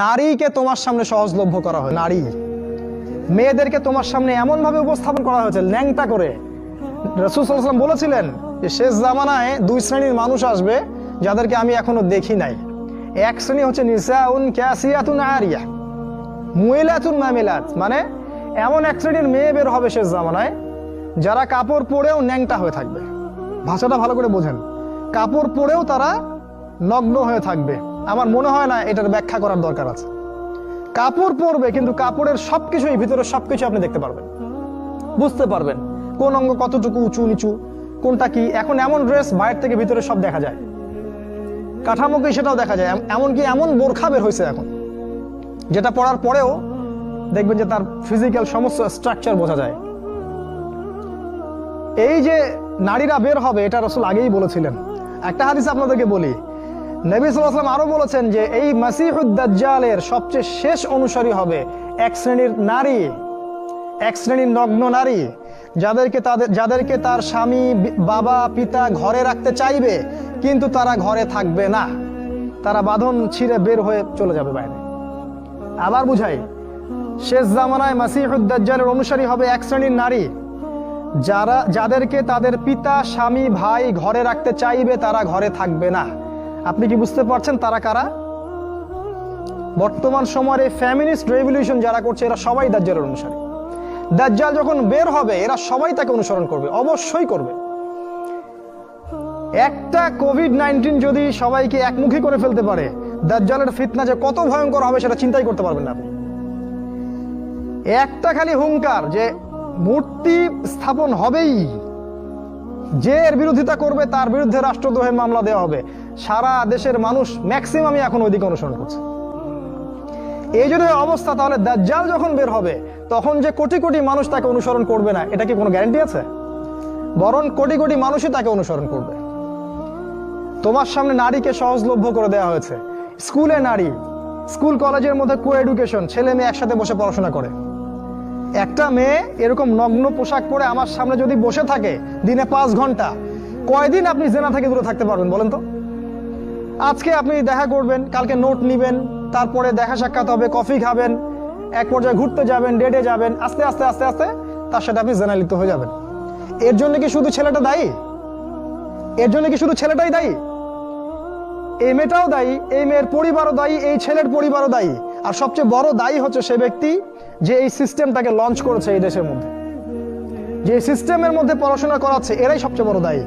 নারীকে তোমার সামনে সহজলভ্য করা হয়। নারী মেয়েদেরকে তোমার সামনে এমন ভাবে উপস্থাপন করা হয়েছে ন্যাংটা করে। রাসূল সাল্লাল্লাহু আলাইহি ওয়াসাল্লাম বলেছিলেন যে শেষ জামানায় দুই শ্রেণীর মানুষ আসবে যাদেরকে আমি এখনো দেখি নাই। এক শ্রেণী হচ্ছে নিসাউন কাসিয়াতুন আরিয়া, মুইলাতুন মামিলাত, মানে এমন এক শ্রেণীর মেয়ে বের হবে শেষ জামানায় যারা কাপড় পরেও ন্যাংটা হয়ে থাকবে। ভাষাটা ভালো করে বোঝেন, কাপড় পরেও তারা নগ্ন হয়ে থাকবে। আমার মনে হয় না এটার ব্যাখ্যা করার দরকার আছে। কাপড় পরবে কিন্তু কাপড়ের সবকিছুই, ভিতরে সবকিছু আপনি দেখতে পারবেন, বুঝতে পারবেন কোন অঙ্গ কতটুকু উঁচু নিচু, কোনটা কি। এখন এমন ড্রেস বাইরে থেকে ভিতরে সব দেখা যায়, কাঠামোকে সেটাও দেখা যায়। এমনকি এমন বোরখা বের হয়েছে এখন যেটা পরার পরেও দেখবেন যে তার ফিজিক্যাল সমস্ত স্ট্রাকচার বোঝা যায়। এই যে নারীরা বের হবে এটা রাসূল আগেই বলেছিলেন। একটা হাদিস আপনাদেরকে বলি, নবী সাল্লাল্লাহু আলাইহি ওয়াসাল্লাম আরো বলেছেন যে এই মাসিহুদ দাজ্জালের সবচেয়ে শেষ অনুসারী হবে এক শ্রেণীর নারী, এক শ্রেণীর নগ্ন নারী যাদেরকে তার স্বামী বাবা পিতা ঘরে রাখতে চাইবে কিন্তু তারা ঘরে থাকবে না, তারা বাঁধন ছিঁড়ে বের হয়ে চলে যাবে বাইরে। আবার বুঝাই, শেষ জামানায় মাসিহুদ দাজ্জালের অনুসারী হবে এক শ্রেণীর নারী যাদেরকে তাদের পিতা স্বামী ভাই ঘরে রাখতে চাইবে, তারা ঘরে থাকবে না। আপনি কি বুঝতে পারছেন তারা কারা? বর্তমান সময়ের এই ফ্যামিনিস্ট রেভলিউশন যারা করছে এরা সবাই দাজ্জালের অনুসারী। দাজ্জাল যখন বের হবে এরা সবাই তাকে অনুসরণ করবে, অবশ্যই করবে। একটা কোভিড-19 যদি সবাইকে একমুখী করে ফেলতে পারে, দাজ্জালের ফিতনা যে কত ভয়ঙ্কর হবে সেটা চিন্তাই করতে পারবেন না আপনি। একটা খালি হুঙ্কার যে মূর্তি স্থাপন হবেই, যে এর বিরোধিতা করবে তার বিরুদ্ধে রাষ্ট্রদ্রোহের মামলা দেওয়া হবে। সারা দেশের মানুষ ম্যাক্সিমামই এখন ওইদিকে অনুসরণ করছে। এই যদি অবস্থা, তাহলে দাজ্জাল যখন বের হবে তখন যে কোটি কোটি মানুষ তাকে অনুসরণ করবে না এটা কি কোনো গ্যারান্টি আছে? বরং কোটি কোটি মানুষই তাকে অনুসরণ করবে। তোমার সামনে নারীকে সহজলভ্য করে দেওয়া হয়েছে। স্কুলে নারী, স্কুল কলেজের মধ্যে কো এডুকেশন, ছেলে মেয়ে একসাথে বসে পড়াশোনা করে। একটা মেয়ে এরকম নগ্ন পোশাক পরে আমার সামনে যদি বসে থাকে দিনে 5 ঘন্টা, কয়দিন আপনি জেনা থেকে দূরে থাকতে পারবেন বলেন তো? আজকে আপনি দেখা করবেন, কালকে নোট নিবেন, তারপরে দেখা সাক্ষাৎ হবে, কফি খাবেন, এক পর্যায়ে ঘুরতে যাবেন, ডেটে যাবেন, আস্তে আস্তে আস্তে আস্তে তার সাথে আপনি জেনায় লিপ্ত হয়ে যাবেন। এর জন্য কি শুধু ছেলেটা দায়ী? এর জন্য কি শুধু ছেলেটাই দায়ী? এই মেয়েটাও দায়ী, এই মেয়ের পরিবারও দায়ী, এই ছেলের পরিবারও দায়ী। আর সবচেয়ে বড় দায়ী হচ্ছে সে ব্যক্তি যে এই সিস্টেমটাকে লঞ্চ করেছে এই দেশের মধ্যে, যে সিস্টেমের মধ্যে পড়াশোনা করাচ্ছে, এরাই সবচেয়ে বড় দায়ী।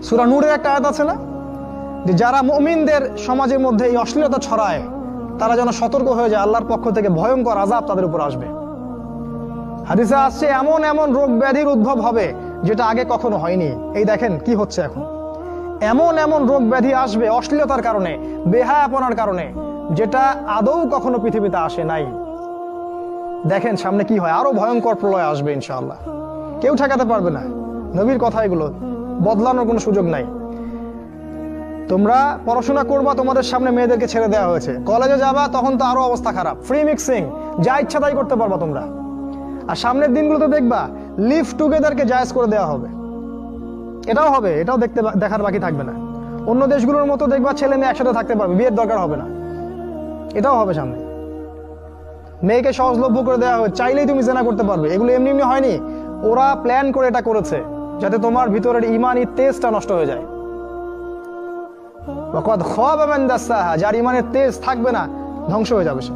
সূরা নূরের একটা আয়াত আছে না, যে যারা মুমিনদের সমাজের মধ্যে এই অশ্লীলতা ছড়ায় তারা যেন সতর্ক হয়ে যায়, আল্লাহর পক্ষ থেকে ভয়ঙ্কর আযাব তাদের উপর আসবে। হাদিসে আসছে এমন এমন রোগ ব্যাধির উদ্ভব হবে যেটা আগে কখনো হয়নি। এই দেখেন কি হচ্ছে এখন, এমন এমন রোগ ব্যাধি আসবে অশ্লীলতার কারণে, বেহায়াপনার কারণে, যেটা আদৌ কখনো পৃথিবীতে আসে নাই। দেখেন সামনে কি হয়, আরো ভয়ঙ্কর প্রলয় আসবে ইনশাআল্লাহ, কেউ ঠেকাতে পারবে না। নবীর কথা এগুলো, বদলানোর কোনো সুযোগ নাই। তোমরা পড়াশোনা করবা, তোমাদের সামনে মেয়েদেরকে ছেড়ে দেওয়া হয়েছে। কলেজে যাবা তখন তো আরো অবস্থা খারাপ, ফ্রি মিক্সিং, যা ইচ্ছা তাই করতে পারবা তোমরা। আর সামনের দিনগুলোতে দেখবা লিভ টুগেদারকে জায়েজ করে দেওয়া হবে, এটাও হবে, এটাও দেখার বাকি থাকবে না। অন্য দেশগুলোর মতো দেখবা ছেলে মেয়ে একসাথে থাকতে পারবে, বিয়ের দরকার হবে না, এটাও হবে সামনে। মেয়েকে সহজলভ্য করে দেওয়া হবে, চাইলেই তুমি জেনা করতে পারবে। এগুলো এমনি এমনি হয়নি, ওরা প্ল্যান করে এটা করেছে যাতে তোমার ভিতরের ইমানি তেজটা নষ্ট হয়ে যায়। যার ইমানের তেজ থাকবে না ধ্বংস হয়ে যাবে সে।